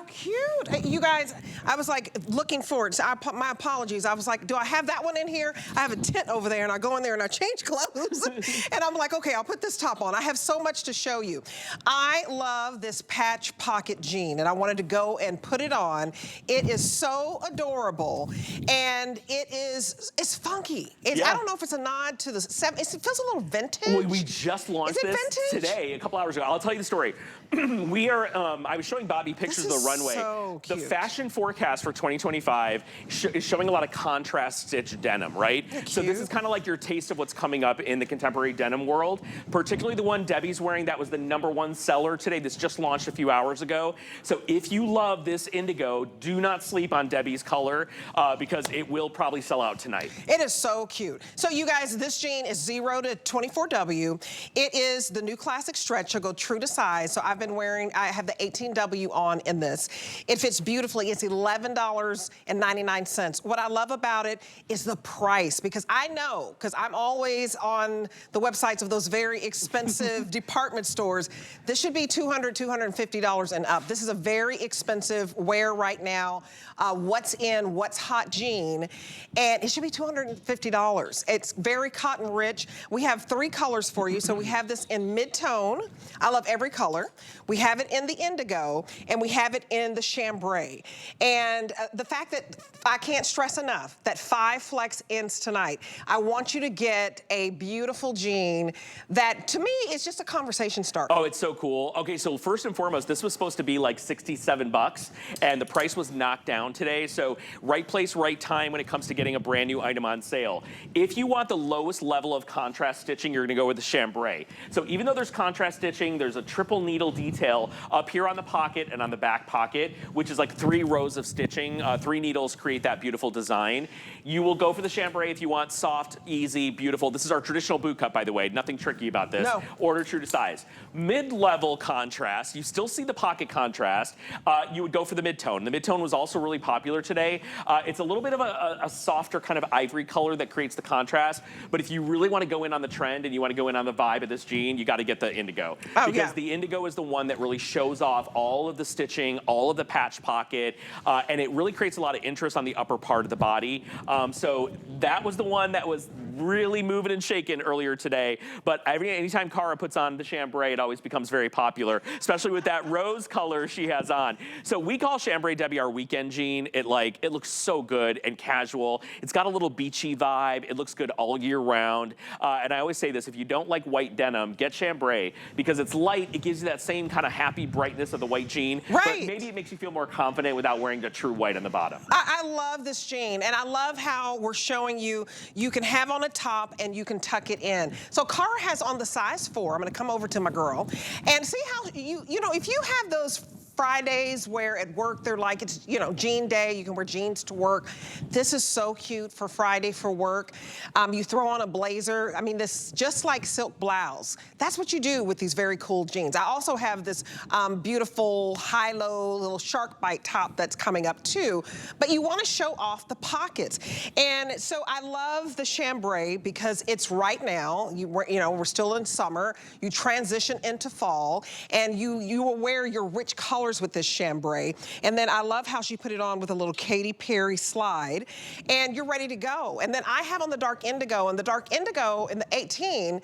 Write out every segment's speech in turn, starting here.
cute. You guys, I was like looking forward. So my apologies. I was like, do I have that one in here? I have a tent over there and I go in there and I change clothes. And I'm like, okay, I'll put this top on. I have so much to show you. I love this patch pocket jean and I wanted to go and put it on. It is so adorable and it's funky. I don't know if it's a nod to the 70s. It feels a little vintage. Well, we just launched this today, a couple hours ago. I'll tell you the story. I was showing Bobby pictures of the runway. So cute. The fashion forecast for 2025 is showing a lot of contrast stitch denim, right? So this is kind of like your taste of what's coming up in the contemporary denim world, particularly the one Debbie's wearing. That was the #1 seller today. This just launched a few hours ago. So if you love this indigo, do not sleep on Debbie's color because it will probably sell out tonight. It is so cute. So you guys, this jean is 0 to 24W. It is the new classic stretch. You'll go true to size. So I have the 18W on in this. It fits beautifully. It's $11.99. What I love about it is the price, because I know, because I'm always on the websites of those very expensive department stores, this should be $200, $250 and up. This is a very expensive wear right now. What's hot jean, and it should be $250. It's very cotton rich. We have 3 colors for you. So we have this in mid-tone. I love every color. We have it in the indigo, and we have it in the chambray. And the fact that I can't stress enough that 5 flex ends tonight. I want you to get a beautiful jean that, to me, is just a conversation starter. Oh, it's so cool. Okay, so first and foremost, this was supposed to be like $67, and the price was knocked down today. So right place, right time when it comes to getting a brand new item on sale. If you want the lowest level of contrast stitching, you're gonna go with the chambray. So even though there's contrast stitching, there's a triple needle detail up here on the pocket and on the back pocket, which is like 3 rows of stitching. 3 needles create that beautiful design. You will go for the chambray if you want soft, easy, beautiful. This is our traditional boot cut, by the way. Nothing tricky about this. No. Order true to size. Mid-level contrast, you still see the pocket contrast. You would go for the mid-tone. The mid-tone was also really popular today. It's a little bit of a softer kind of ivory color that creates the contrast. But if you really want to go in on the trend and you want to go in on the vibe of this jean, you got to get the indigo. Because the indigo is the one that really shows off all of the stitching, all of the patch pocket, and it really creates a lot of interest on the upper part of the body. So that was the one that was really moving and shaking earlier today. But anytime Cara puts on the chambray, it always becomes very popular, especially with that rose color she has on. So we call chambray, Debbie, our weekend jean. It looks so good and casual. It's got a little beachy vibe. It looks good all year round. And I always say this, if you don't like white denim, get chambray, because it's light. It gives you that same kind of happy brightness of the white jean. Right. But maybe it makes you feel more confident without wearing the true white on the bottom. I love this jean, and I love how we're showing you can have on a top and you can tuck it in. So Cara has on the size 4. I'm gonna come over to my girl and see how you know, if you have those Fridays where at work they're like, it's, you know, jean day, you can wear jeans to work. This is so cute for Friday for work. You throw on a blazer. I mean, this just like silk blouse. That's what you do with these very cool jeans. I also have this beautiful high-low little shark bite top that's coming up too, but you want to show off the pockets. And so I love the chambray because it's right now, you know, we're still in summer, you transition into fall, and you will wear your rich colors with this chambray. And then I love how she put it on with a little Katy Perry slide, and you're ready to go. And then I have on the dark indigo, and the dark indigo in the 18,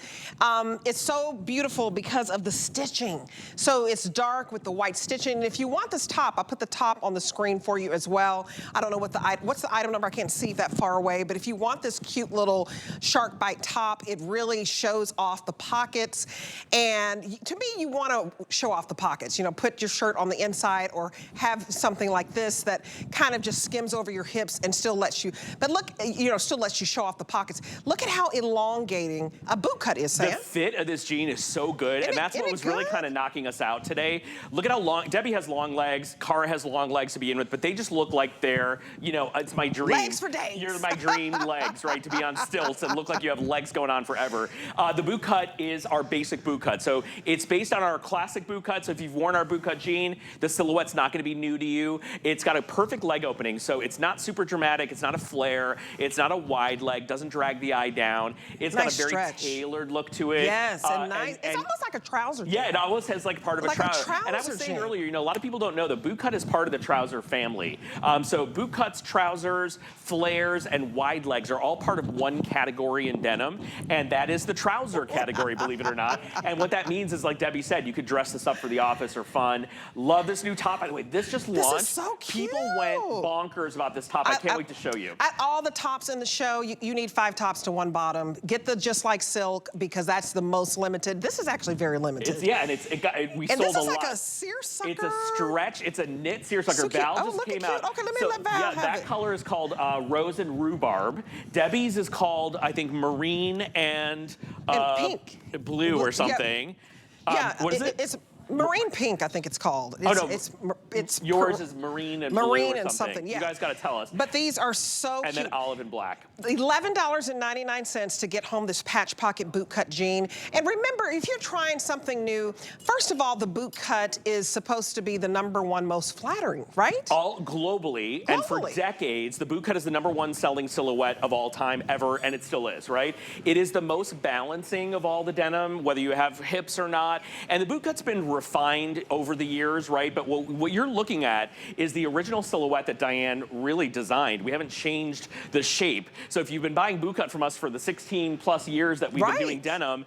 it's so beautiful because of the stitching. So it's dark with the white stitching. And if you want this top, I'll put the top on the screen for you as well. I don't know what's the item number, I can't see that far away, but if you want this cute little shark bite top, it really shows off the pockets. And to me, you want to show off the pockets. You know, put your shirt on the inside, or have something like this that kind of just skims over your hips and still lets you, but look, you know, still lets you show off the pockets. Look at how elongating a boot cut is, Sam. The fit of this jean is so good, and that's what was really kind of knocking us out today. Look at how long, Debbie has long legs, Cara has long legs to begin with, but they just look like they're, you know, it's my dream. Legs for days. You're my dream legs, right, to be on stilts and look like you have legs going on forever. The boot cut is our basic boot cut, so it's based on our classic boot cut. So if you've worn our boot cut jean, The silhouette's not gonna be new to you. It's got a perfect leg opening, so it's not super dramatic, it's not a flare, it's not a wide leg, doesn't drag the eye down. It's got a very tailored look to it. Yes, and nice. It's almost like a trouser. Yeah, it almost has like part of a trouser. And I was saying earlier, you know, a lot of people don't know the bootcut is part of the trouser family. So bootcuts, trousers, flares, and wide legs are all part of one category in denim, and that is the trouser category, believe it or not. And what that means is, like Debbie said, you could dress this up for the office or fun. Love this new top. By the way, this just launched. This is so cute. People went bonkers about this top. I can't wait to show you. At all the tops in the show, you need 5 tops to 1 bottom. Get the Just Like Silk, because that's the most limited. This is actually very limited. Yeah, and we sold a lot. And this is like a seersucker. It's a stretch. It's a knit seersucker. So Val just came out. Okay, let me let Val have it. That color is called Rose and Rhubarb. Debbie's is called, I think, Marine and pink. Blue or something. Yeah, what is it? It's Marine Pink, I think it's called. It's yours is marine and blue or something. Yeah. You guys got to tell us. But these are so cute. And then olive and black. $11.99 to get home this patch pocket boot cut jean. And remember, if you're trying something new, first of all, the boot cut is supposed to be the #1 most flattering, right? All globally, and for decades, the boot cut is the #1 selling silhouette of all time ever, and it still is, right? It is the most balancing of all the denim, whether you have hips or not. And the boot cut's been refined over the years, right? But what you're looking at is the original silhouette that Diane really designed. We haven't changed the shape. So if you've been buying bootcut from us for the 16 plus years that we've been doing denim,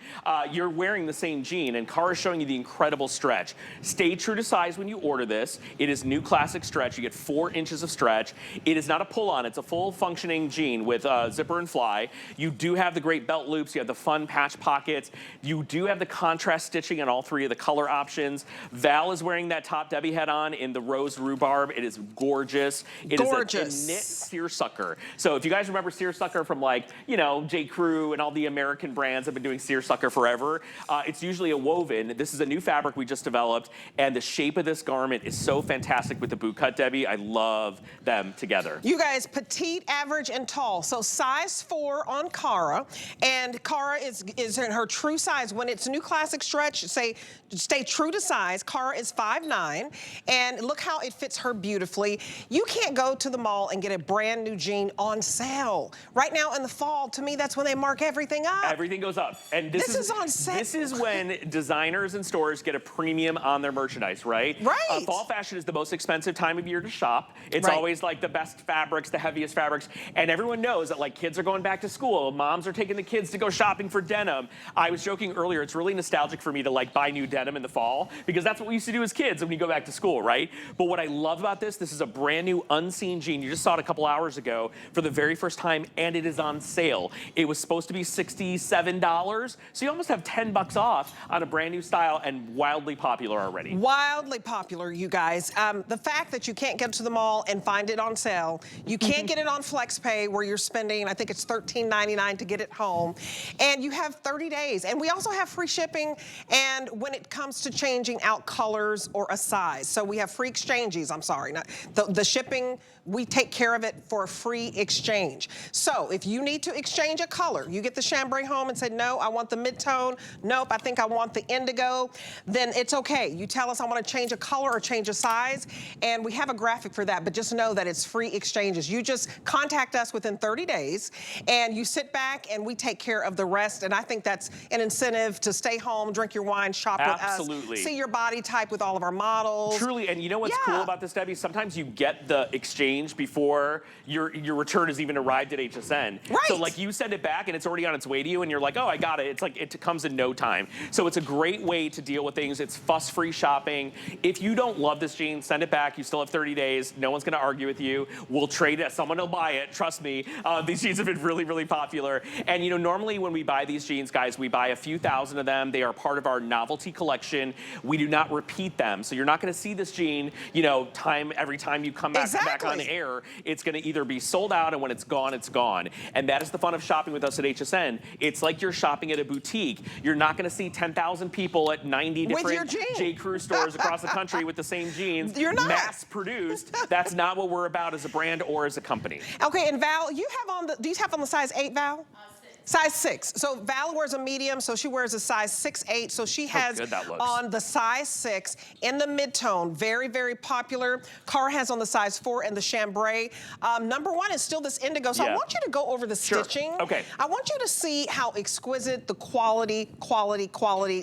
you're wearing the same jean, and Kara's showing you the incredible stretch. Stay true to size when you order this. It is new classic stretch. You get 4 inches of stretch. It is not a pull-on. It's a full functioning jean with zipper and fly. You do have the great belt loops. You have the fun patch pockets. You do have the contrast stitching on all 3 of the color options. Val is wearing that top Debbie had on in the rose rhubarb. It is gorgeous. It is a knit seersucker. So if you guys remember seersucker from, like, you know, J. Crew and all the American brands have been doing seersucker forever, it's usually a woven. This is a new fabric we just developed, and the shape of this garment is so fantastic with the boot cut, Debbie. I love them together. You guys, petite, average, and tall. So size 4 on Kara, and Kara is in her true size. When it's new classic stretch, stay true to size. Kara is 5'9", and look how it fits her beautifully. You can't go to the mall and get a brand new jean on sale. Right now in the fall, to me, that's when they mark everything up. Everything goes up. And this is on sale. This is when designers and stores get a premium on their merchandise, right? Right. Fall fashion is the most expensive time of year to shop. It's always like the best fabrics, the heaviest fabrics, and everyone knows that, like, kids are going back to school, moms are taking the kids to go shopping for denim. I was joking earlier, it's really nostalgic for me to, like, buy new denim in the fall, because that's what we used to do as kids when you go back to school, right? But what I love about this is a brand new unseen jean. You just saw it a couple hours ago for the very first time, and it is on sale. It was supposed to be $67, so you almost have $10 off on a brand new style, and wildly popular already. Wildly popular, you guys. The fact that you can't get to the mall and find it on sale, you can't get it on FlexPay where you're spending, I think it's $13.99 to get it home, and you have 30 days. And we also have free shipping, and when it comes to changing out colors or a size. So we have free exchanges, I'm sorry. Not, the shipping, we take care of it for a free exchange. So if you need to exchange a color, you get the chambray home and say, no, I want the mid-tone. Nope, I think I want the indigo. Then it's okay. You tell us I want to change a color or change a size, and we have a graphic for that, but just know that it's free exchanges. You just contact us within 30 days, and you sit back, and we take care of the rest, and I think that's an incentive to stay home, drink your wine, shop with us, see your body type with all of our models. Truly, and you know what's cool about this, Debbie? Sometimes you get the exchange before your return has even arrived at HSN. Right. So, like, you send it back and it's already on its way to you, and you're like, oh, I got it. It's like, it comes in no time. So it's a great way to deal with things. It's fuss-free shopping. If you don't love this jean, send it back. You still have 30 days. No one's gonna argue with you. We'll trade it. Someone will buy it. Trust me. These jeans have been really, really popular. And, you know, normally when we buy these jeans, guys, we buy a few thousand of them. They are part of our novelty collection. We do not repeat them. So you're not gonna see this jean, you know, every time you come back on air. It's gonna either be sold out, and when it's gone, it's gone. And that is the fun of shopping with us at HSN. It's like you're shopping at a boutique. You're not gonna see 10,000 people at 90 different J. Crew stores across the country with the same jeans. You're not. Mass produced. That's not what we're about as a brand or as a company. Okay, and Val, you have on do you have on the size 8, Val? Size 6. So Val wears a medium, so she wears a size 6'8". So she has on the size 6 in the mid-tone. Very, very popular. Cara has on the size 4 and the chambray. Number 1 is still this indigo. So I want you to go over the stitching. Okay. I want you to see how exquisite the quality,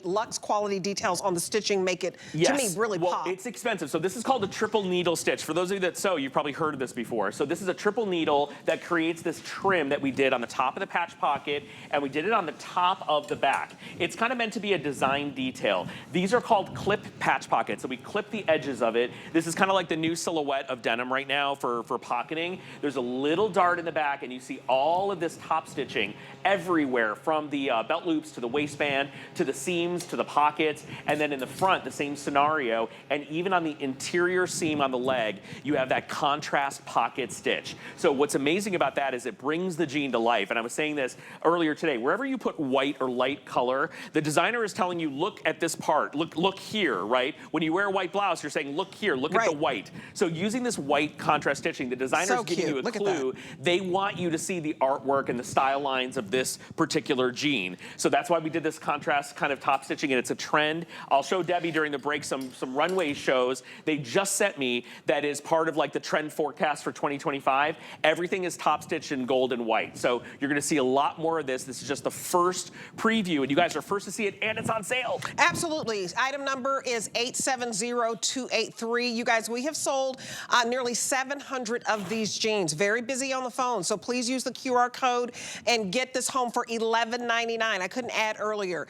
luxe quality details on the stitching make it, to me, really pop. It's expensive. So this is called a triple needle stitch. For those of you that sew, you've probably heard of this before. So this is a triple needle that creates this trim that we did on the top of the patch pocket, and we did it on the top of the back. It's kind of meant to be a design detail. These are called clip patch pockets, so we clip the edges of it. This is kind of like the new silhouette of denim right now for pocketing. There's a little dart in the back, and you see all of this top stitching everywhere, from the belt loops to the waistband, to the seams, to the pockets, and then in the front, the same scenario, and even on the interior seam on the leg, you have that contrast pocket stitch. So what's amazing about that is it brings the jean to life, and I was saying this earlier today, wherever you put white or light color, the designer is telling you, look at this part, look here, right? When you wear a white blouse, you're saying, look here, look at the white. So using this white contrast stitching, the designer's giving you a clue. They want you to see the artwork and the style lines of this particular jean. So that's why we did this contrast kind of top stitching, and it's a trend. I'll show Debbie during the break some runway shows. They just sent me that is part of like the trend forecast for 2025. Everything is top stitched in gold and white. So you're gonna see a lot more of this. This is just the first preview, and you guys are first to see it, and it's on sale. Absolutely. Item number is 870283. You guys, we have sold nearly 700 of these jeans. Very busy on the phone, so please use the QR code and get this home for $11.99. I couldn't add earlier.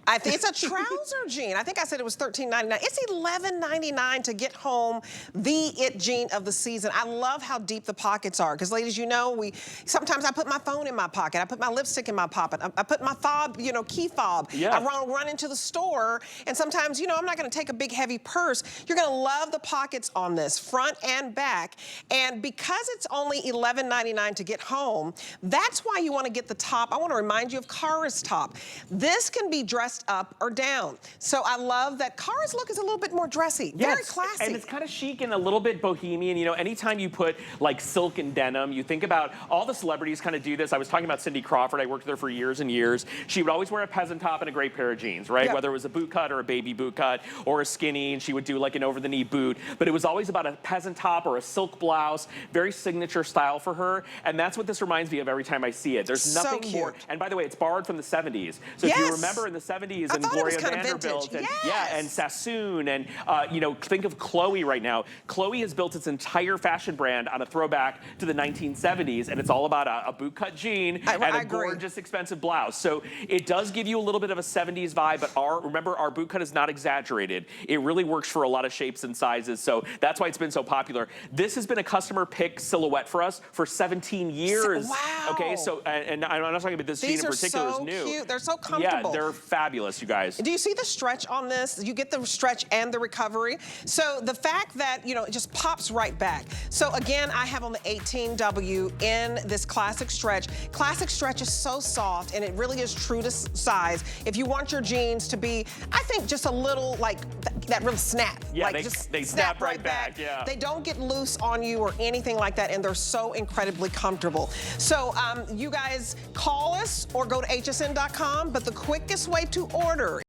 I think it's a trouser jean. I think I said it was $13.99. It's $11.99 to get home the it jean of the season. I love how deep the pockets are, because ladies, you know, sometimes I put my phone in my pocket. I put my lipstick in my pocket. I put my fob, you know, key fob. I run into the store, and sometimes, you know, I'm not gonna take a big heavy purse. You're gonna love the pockets on this, front and back. And because it's only $11.99 to get home, that's why you wanna get the top. I wanna remind you of Cara's top. This can be dressed up or down. So I love that Cara's look is a little bit more dressy, very classy. And it's kind of chic and a little bit bohemian. You know, anytime you put like silk and denim, you think about all the celebrities kind of do this. I was talking about Cindy Crawford. I worked with her for years and years. She would always wear a peasant top and a great pair of jeans, right? Whether it was a boot cut or a baby boot cut or a skinny, and she would do like an over-the-knee boot. But it was always about a peasant top or a silk blouse, very signature style for her. And that's what this reminds me of every time I see it. There's nothing more. And by the way, it's borrowed from the 70s. So if you remember in the 70s and Gloria Vanderbilt and Sassoon and, you know, think of Chloe right now. Chloe has built its entire fashion brand on a throwback to the 1970s, and it's all about a boot cut jean and a gorgeous, expensive blouse. So it does give you a little bit of a 70s vibe, but remember, our boot cut is not exaggerated. It really works for a lot of shapes and sizes, so that's why it's been so popular. This has been a customer pick silhouette for us for 17 years. Wow. Okay, so, and I'm not talking about this jean in particular is new. These are so cute. They're so comfortable. Yeah, they're fabulous, you guys. Do you see the stretch on this? You get the stretch and the recovery. So the fact that, you know, it just pops right back. So again, I have on the 18W in this classic stretch. Classic stretch is so soft, and it really is true to size. If you want your jeans to be, I think, just a little like that real snap. Yeah, like they snap right back. Yeah. They don't get loose on you or anything like that, and they're so incredibly comfortable. So you guys call us or go to hsn.com, but the quickest way to order